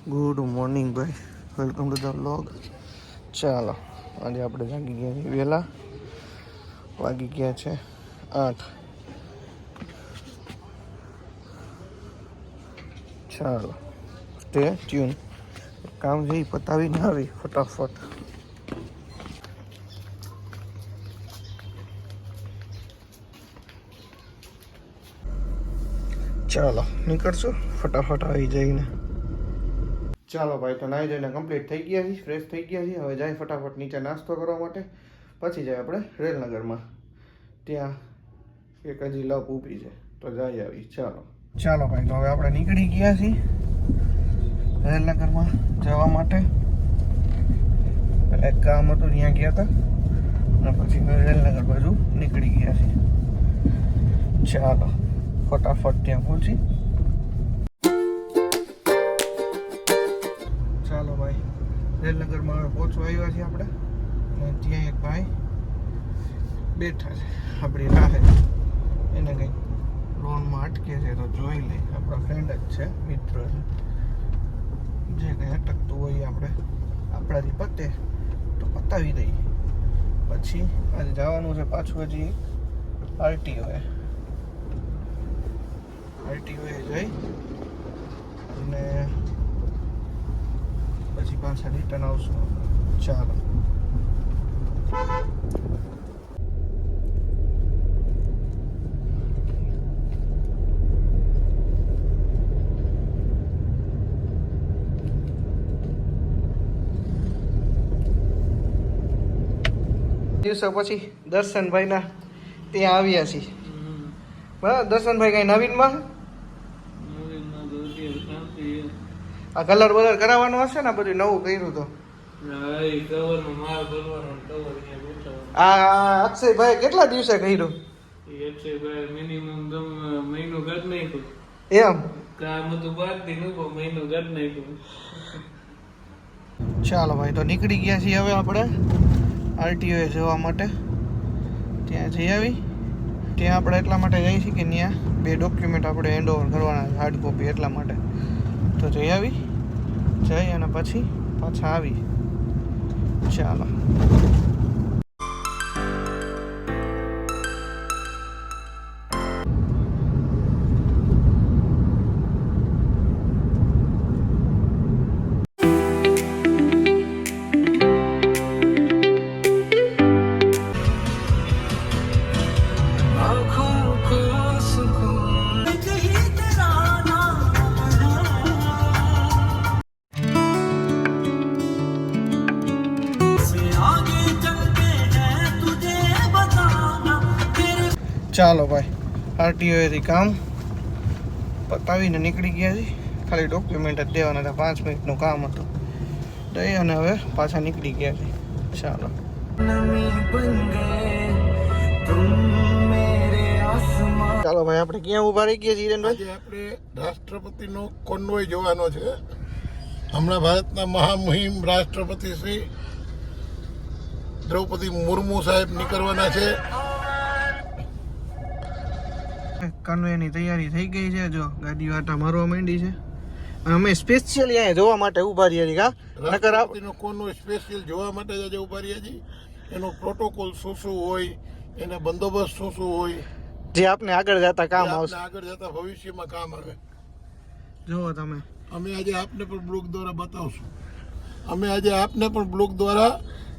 Good morning ભાઈ, welcome to the vlog. ચાલો, આજે આપણે જાગી ગયા છીએ વહેલા. વાગી ગયા છે 8. ચાલો સ્ટે ટ્યુન. કામ છે એ પતાવીને આવી ફટાફટ. ચાલો નીકળશું ફટાફટ આવી જઈને. ચાલો ભાઈ, તો નાહી ધોઈને કમ્પ્લીટ થઈ ગયા છીએ, ફ્રેશ થઈ ગયા છીએ. હવે જાય ફટાફટ નીચે નાસ્તો કરવા માટે, પછી જાય આપણે રેલનગરમાં. ત્યાં એક હજી લપ ઊભી છે તો જાય આવી. ચાલો ભાઈ, તો હવે આપણે નીકળી ગયા છીએ રેલનગરમાં જવા માટે. પહેલાં એક કામ હતું ત્યાં ગયા હતા અને પછી રેલનગર બાજુ નીકળી ગયા છીએ. ચાલો ફટાફટ ત્યાં પહોંચી. ચાલો ભાઈ, રેલનગરમાં હવે પહોંચવા આવ્યા છીએ આપણે. અને ત્યાં એક ભાઈ બેઠા છે આપણી રાહે. એને કંઈક લોનમાં અટકે છે તો જોઈ લઈ. આપણા ફ્રેન્ડ જ છે, મિત્ર છે. જે કંઈ અટકતું હોય આપણે આપણાથી પતે તો પતાવી દઈએ. પછી આજે જવાનું છે પાછું હજી આરટીઓએ જઈ અને પછી પાછા રિટર્ન આવશું. ચાલો દિવસો પછી દર્શનભાઈના ત્યાં આવ્યા છીએ. બરાબર, દર્શનભાઈ કઈ નવીનમાં આ કલર બલર કરાવવાનો હશે ને? બધું નવું કર્યું તો આ અક્ષયભાઈ કેટલા દિવસે કર્યું? એમ ચાલો ભાઈ, તો નીકળી ગયા છીએ હવે આપણે આરટીઓએ જવા માટે. ત્યાં જઈ આવી. ત્યાં આપણે એટલા માટે જઈએ છીએ કે ત્યાં 2 ડોક્યુમેન્ટ આપણે હેન્ડ ઓવર કરવાના, હાર્ડ કોપી. એટલા માટે તો જઈ આવી, જઈ અને પછી પાછા આવી. ચાલો ચાલો ભાઈ, આરટીઓએથી કામ પતાવીને નીકળી ગયા છે. ખાલી ડોક્યુમેન્ટ જ દેવાના હતા, 5 મિનિટનું કામ હતું. દઈ અને હવે પાછા નીકળી ગયા છે. ચાલો ચાલો ભાઈ, આપણે ક્યાં ઊભા રહી ગયા છીએ? આજે આપણે રાષ્ટ્રપતિનો કોન્વોય જોવાનો છે. હમણાં ભારતના મહામહિમ રાષ્ટ્રપતિ શ્રી દ્રૌપદી મુર્મુ સાહેબ નીકળવાના છે. કન્વેની તૈયારી થઈ ગઈ છે. જો ગાડી વાટા મારવા માંડી છે. અમે સ્પેશિયલ અહીંયા જોવા માટે ઊભા રહ્યા છીએ. રાષ્ટ્રપતિનો કોન્વોય સ્પેશિયલ જોવા માટે જ આજે ઊભા રહ્યા છીએ. એનો પ્રોટોકોલ શું હોય, એના બંદોબસ્ત શું હોય, જે આપને આગળ જતા કામ આવશે, આગળ જતા ભવિષ્યમાં કામ આવે. જુઓ તમે, અમે આજે આપને પણ બ્લોગ દ્વારા બતાવશું. અમે આજે આપને પણ બ્લોગ દ્વારા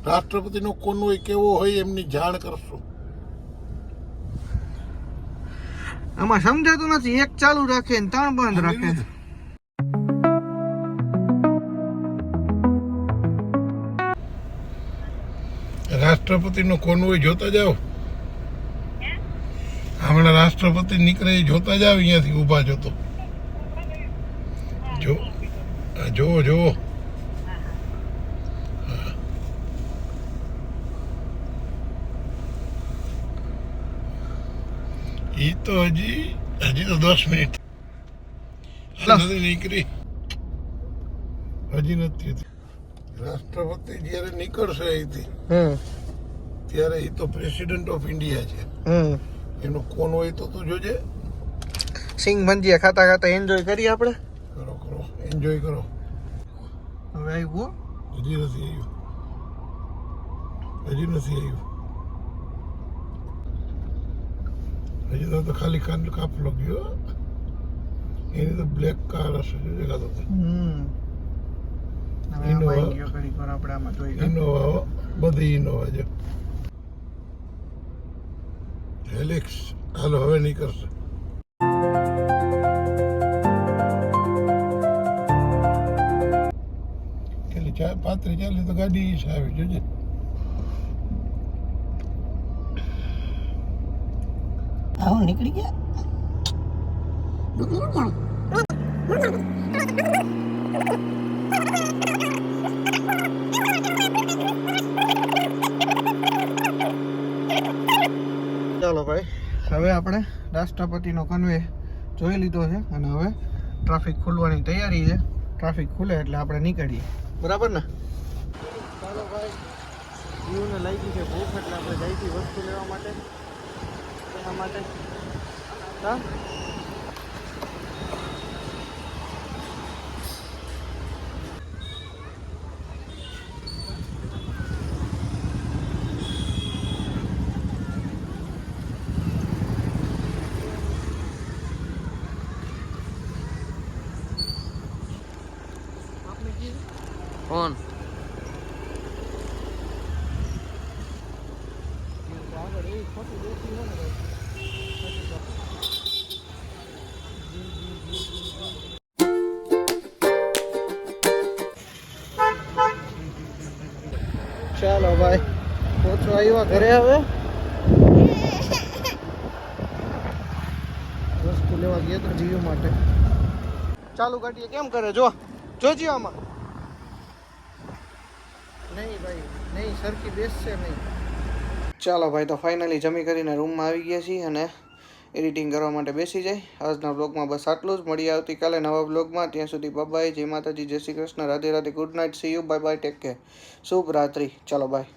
રાષ્ટ્રપતિનો કોન્વોય કેવો હોય એમની જાણ કરશું. આમાં સમજાતું નથી, એક ચાલુ રાખે ને 3 બંધ રાખે. રાષ્ટ્રપતિનો કોન્વોય જોતા જાઓ. હમણાં રાષ્ટ્રપતિ નીકળે એ જોતા જાઓ. અહીંયાથી ઊભા જોતો જો ઈ તો હજી તો 10 મિનિટ નથી નીકળી, હજી નથી. રાષ્ટ્રપતિ જયારે નીકળશે અહીંથી ત્યારે એ તો પ્રેસિડેન્ટ ઓફ ઇન્ડિયા છે. એનો કોન્વોય તો તું જોજે. સિંગ ભંજીયા ખાતા ખાતા એન્જોય કરીએ આપણે. કરો કરો એન્જોય કરો. હવે આવ્યું હજી નથી આવ્યું. હજી તો ખાલી કાપલો ગયો. એની તો બ્લેક કાર હશે દેખાતો તો. હવે આમાં આવી ગયો ઘડીક વાર આપણે આમાં જોઈ લઈએ. ઇનોવા બધી ઇનોવા છે. હેલિક્સ હાલો હવે નહીં કરશે. કેટલી 35-40 તો ગાડી આવી જોજે. આવો નીકળી ગયા. ચાલો ભાઈ, હવે આપણે રાષ્ટ્રપતિનો કન્વે જોઈ લીધો છે અને હવે ટ્રાફિક ખુલવાની તૈયારી છે. ટ્રાફિક ખુલે એટલે આપણે નીકળીએ, બરાબર ને? ચાલો ભાઈ, જીવને લાગી છે ભૂખ એટલે આપણે જઈશું વસ્તુ લેવા માટે. એના માટે હા કોણ ચાલો ભાઈ, પહોંચવા આવ્યા ઘરે. હવે વસ્તુ લેવા ગયા તો જીવ માટે. ચાલુ ગાડીએ કેમ કરે જોજી આમાં. નહીં ભાઈ નહીં, સરખી બેસશે નહીં. ચાલો ભાઈ, તો ફાઇનલી જમી કરીને રૂમમાં આવી ગયા છીએ અને એડિટિંગ કરવા માટે બેસી જાય. આજના બ્લોગમાં બસ આટલું જ. મળીએ આવતીકાલે નવા બ્લોગમાં. ત્યાં સુધી બાય. જય માતાજી, જય Shri Krishna, Radhe Radhe, good night, see you, bye bye, take care, શુભ રાત્રિ. ચાલો બાય.